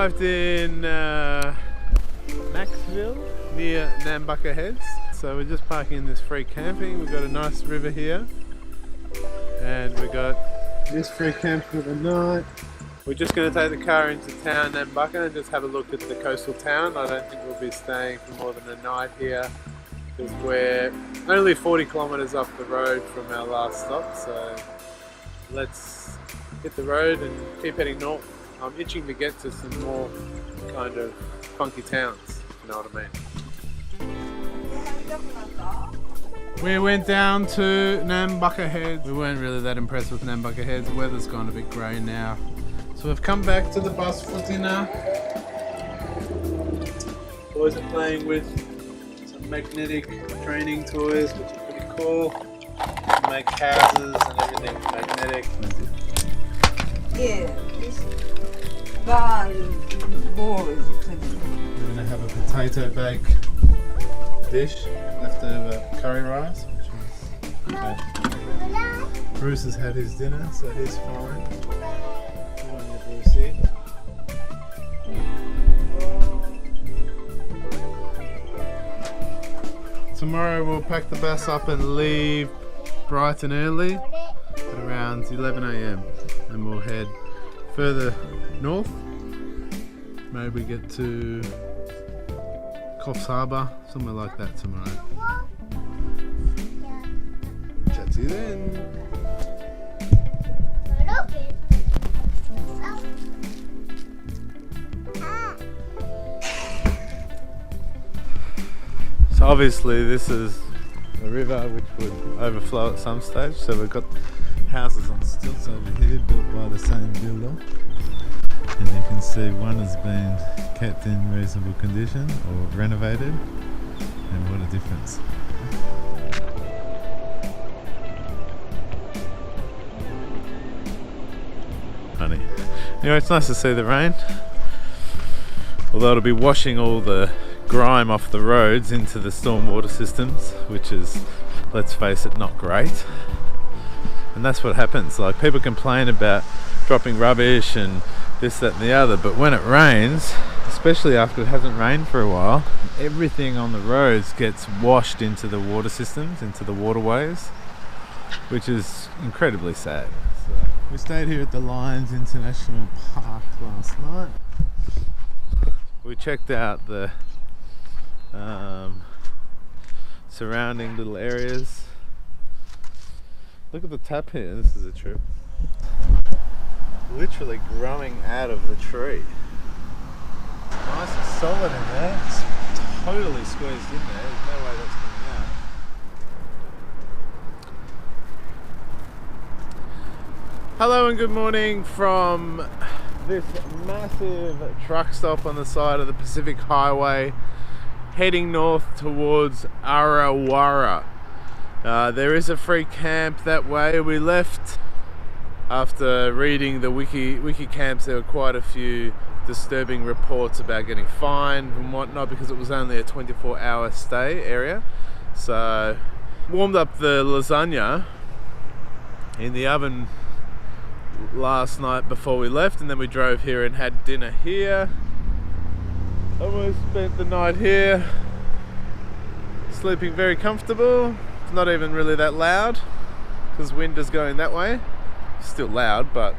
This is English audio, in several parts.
arrived in Macksville near Nambucca Heads. So we're just parking in this free camping. We've got a nice river here. And we got this free camp for the night. We're just going to take the car into town, Nambucca, and just have a look at the coastal town. I don't think we'll be staying for more than a night here because we're only 40 kilometres off the road from our last stop. So let's hit the road and keep heading north. I'm itching to get to some more kind of funky towns, if you know what I mean. We went down to Nambucca Heads. We weren't really that impressed with Nambucca Heads. The weather's gone a bit grey now. So we've come back to the bus for dinner. Boys are playing with some magnetic training toys, which are pretty cool. Make houses and everything magnetic. Yeah, this barn boys. We're going to have a potato bake dish, leftover curry rice, which is okay. Bruce has had his dinner, so he's fine. Good on you, Brucey. Tomorrow we'll pack the bus up and leave bright and early at around 11 AM and we'll head further north. Maybe get to Coffs Harbour, somewhere like that tomorrow. Chat to you then. So obviously this is a river which would overflow at some stage, so we've got houses on stilts over here built by the same builder. And you can see one has been kept in reasonable condition or renovated, and what a difference. Funny. Anyway, it's nice to see the rain, although it'll be washing all the grime off the roads into the stormwater systems, which is, let's face it, not great. And that's what happens. Like, people complain about dropping rubbish and this, that and the other, but when it rains, especially after it hasn't rained for a while, everything on the roads gets washed into the water systems, into the waterways, which is incredibly sad. So we stayed here at the Lions International Park last night. We checked out the surrounding little areas. Look at the tap here, this is a trip. Literally growing out of the tree. Nice and solid in there. It's totally squeezed in there. There's no way that's coming out. Hello and good morning from this massive truck stop on the side of the Pacific Highway, heading north towards Arawara. There is a free camp that way. We left after reading the wiki camps. There were quite a few disturbing reports about getting fined and whatnot because it was only a 24-hour stay area. So warmed up the lasagna in the oven last night before we left, and then we drove here and had dinner here. And we spent the night here sleeping very comfortable. It's not even really that loud because wind is going that way. Still loud, but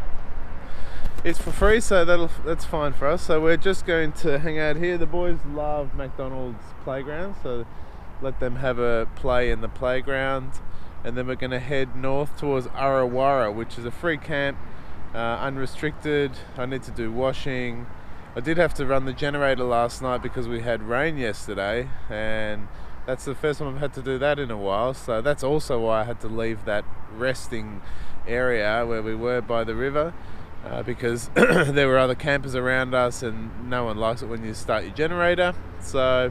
it's for free, so that's fine for us. So we're just going to hang out here. The boys love McDonald's playground, so let them have a play in the playground, and then we're going to head north towards Arawara, which is a free camp, unrestricted. I need to do washing. I did have to run the generator last night because we had rain yesterday, and that's the first time I've had to do that in a while, so that's also why I had to leave that resting area where we were by the river, because there were other campers around us and no one likes it when you start your generator. So,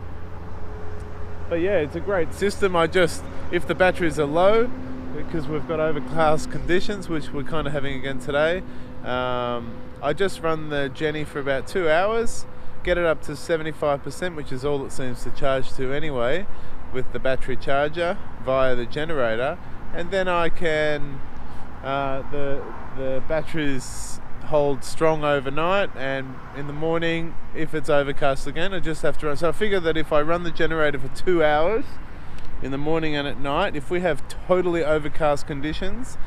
but yeah, it's a great system. If the batteries are low, because we've got overcast conditions, which we're kind of having again today, I just run the Jenny for about 2 hours, get it up to 75%, which is all it seems to charge to anyway, with the battery charger via the generator, and then I can the batteries hold strong overnight, and in the morning, if it's overcast again, I just have to run. So I figure that if I run the generator for 2 hours in the morning and at night, if we have totally overcast conditions,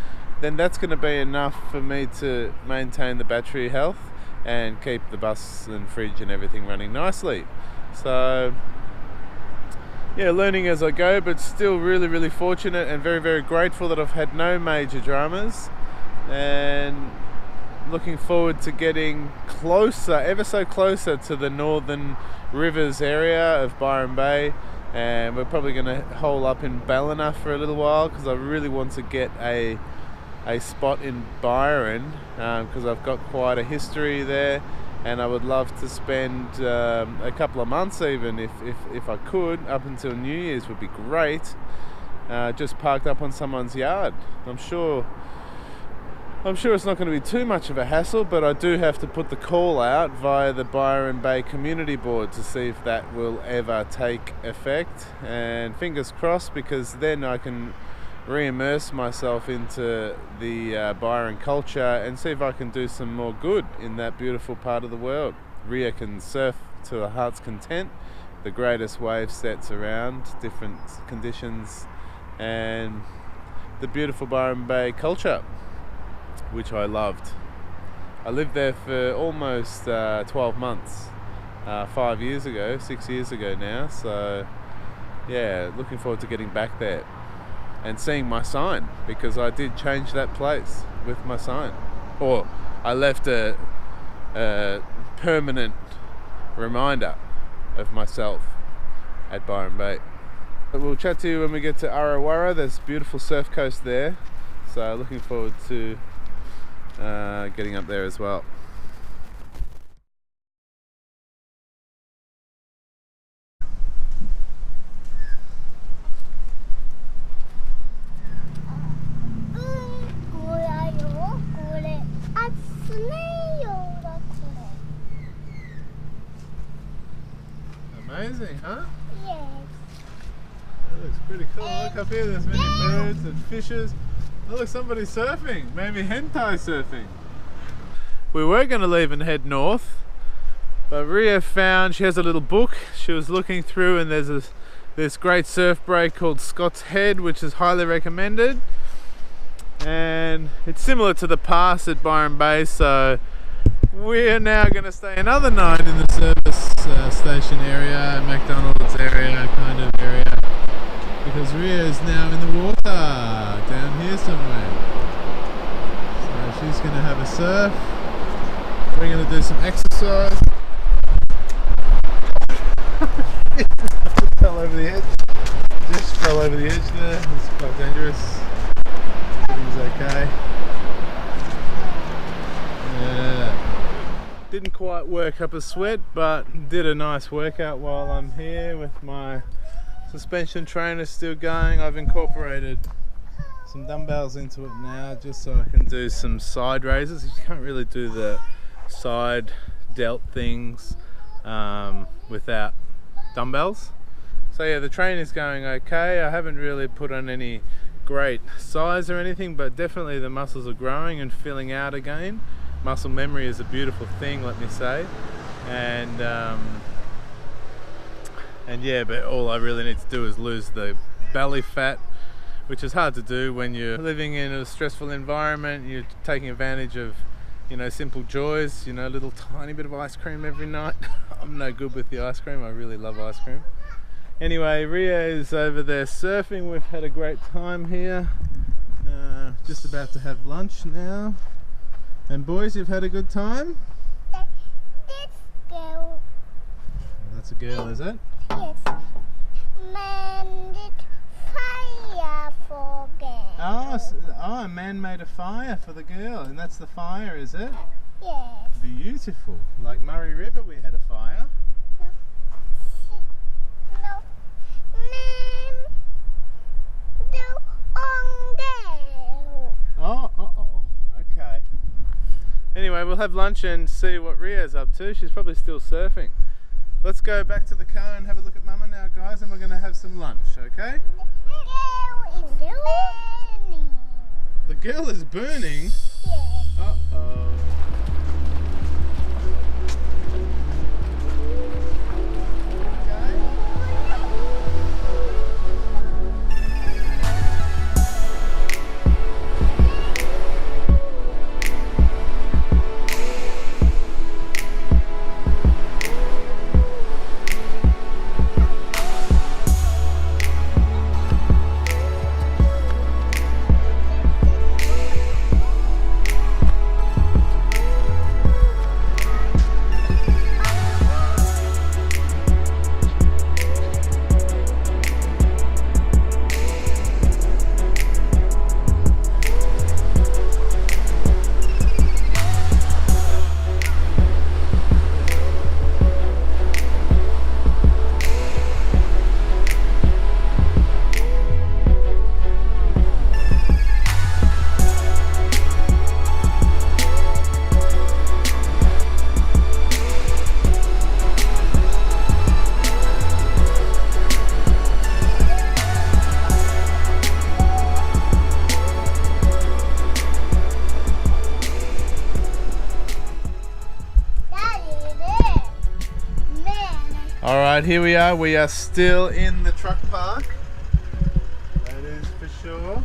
then that's going to be enough for me to maintain the battery health and keep the bus and fridge and everything running nicely. So yeah, learning as I go, but still really fortunate and very grateful that I've had no major dramas, and looking forward to getting closer, ever so closer to the northern rivers area of Byron Bay. And we're probably going to hole up in Ballina for a little while, because I really want to get a spot in Byron, because I've got quite a history there, and I would love to spend a couple of months, even if I could, up until New Year's would be great, just parked up on someone's yard. I'm sure it's not going to be too much of a hassle, but I do have to put the call out via the Byron Bay Community Board to see if that will ever take effect, and fingers crossed, because then I can re-immerse myself into the Byron culture and see if I can do some more good in that beautiful part of the world. Ria can surf to the heart's content, the greatest wave sets around, different conditions, and the beautiful Byron Bay culture, which I loved. I lived there for almost 12 months, 5 years ago, 6 years ago now, so yeah, looking forward to getting back there and seeing my sign, because I did change that place with my sign, or I left a permanent reminder of myself at Byron Bay. But we'll chat to you when we get to Arawara. There's a beautiful surf coast there, so looking forward to getting up there as well. Amazing, huh? Yes. That looks pretty cool. Look up here, there's many birds and fishes. Oh, look, somebody's surfing. Maybe hentai surfing. We were going to leave and head north, but Ria found, she has a little book she was looking through, and there's this great surf break called Scott's Head, which is highly recommended. And it's similar to the pass at Byron Bay, so we're now going to stay another night in the service station area, McDonald's area kind of area, because Ria is now in the water down here somewhere. So she's going to have a surf. We're going to do some exercise. Fell over the edge. Just fell over the edge there. It's quite dangerous. Everything's okay. Didn't quite work up a sweat, but did a nice workout while I'm here with my suspension trainer still going. I've incorporated some dumbbells into it now, just so I can do some side raises. You can't really do the side delt things without dumbbells. So yeah, the training's going okay. I haven't really put on any great size or anything, but definitely the muscles are growing and filling out again. Muscle memory is a beautiful thing, let me say, and yeah, but all I really need to do is lose the belly fat, which is hard to do when you're living in a stressful environment. You're taking advantage of, you know, simple joys, you know, a little tiny bit of ice cream every night. I'm no good with the ice cream. I really love ice cream. Anyway, Ria is over there surfing. We've had a great time here. Just about to have lunch now. And boys, you've had a good time? This girl. That's a girl, is it? Yes. Man did fire for girl. Oh, a man made a fire for the girl, and that's the fire, is it? Yes. Beautiful. Like Murray River, we had a fire. No. Man. The on girl. Oh, okay. Anyway, we'll have lunch and see what Ria's up to. She's probably still surfing. Let's go back to the car and have a look at Mama now, guys, and we're going to have some lunch, okay? The girl is burning. The girl is burning? Yes. Uh-oh. Alright, here we are. We are still in the truck park. That is for sure.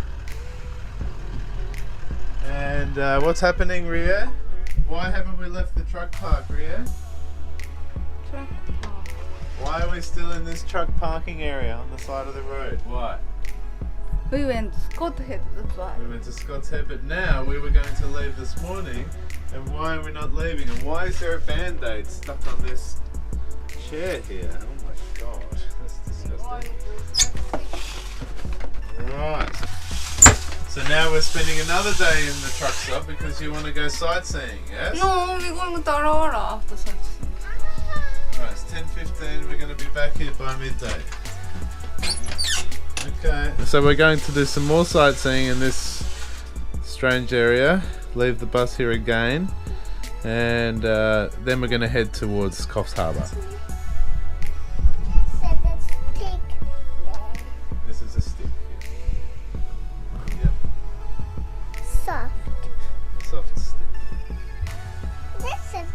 And what's happening, Ria? Why haven't we left the truck park, Ria? Truck park. Why are we still in this truck parking area on the side of the road? Why? We went Scott Head, that's why. We went to Scott's Head, but now we were going to leave this morning. And why are we not leaving? And why is there a band-aid stuck on this chair here? Oh my god, that's disgusting. Right. So now we're spending another day in the truck stop because you want to go sightseeing, yes? No, we're going to Tarawara after such. Right, it's 10:15. We're going to be back here by midday. Okay. So we're going to do some more sightseeing in this strange area. Leave the bus here again, and then we're going to head towards Coffs Harbour. This is a stick. Yep. Soft. Soft stick. This is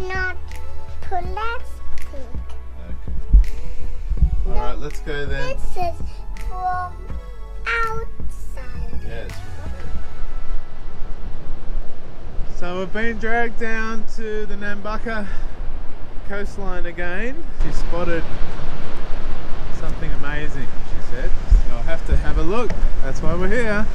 not plastic. Okay. Alright, let's go then. This is from outside. Yes. So we've been dragged down to the Nambucca coastline again. She spotted something amazing, she said. So I'll have to have a look. That's why we're here.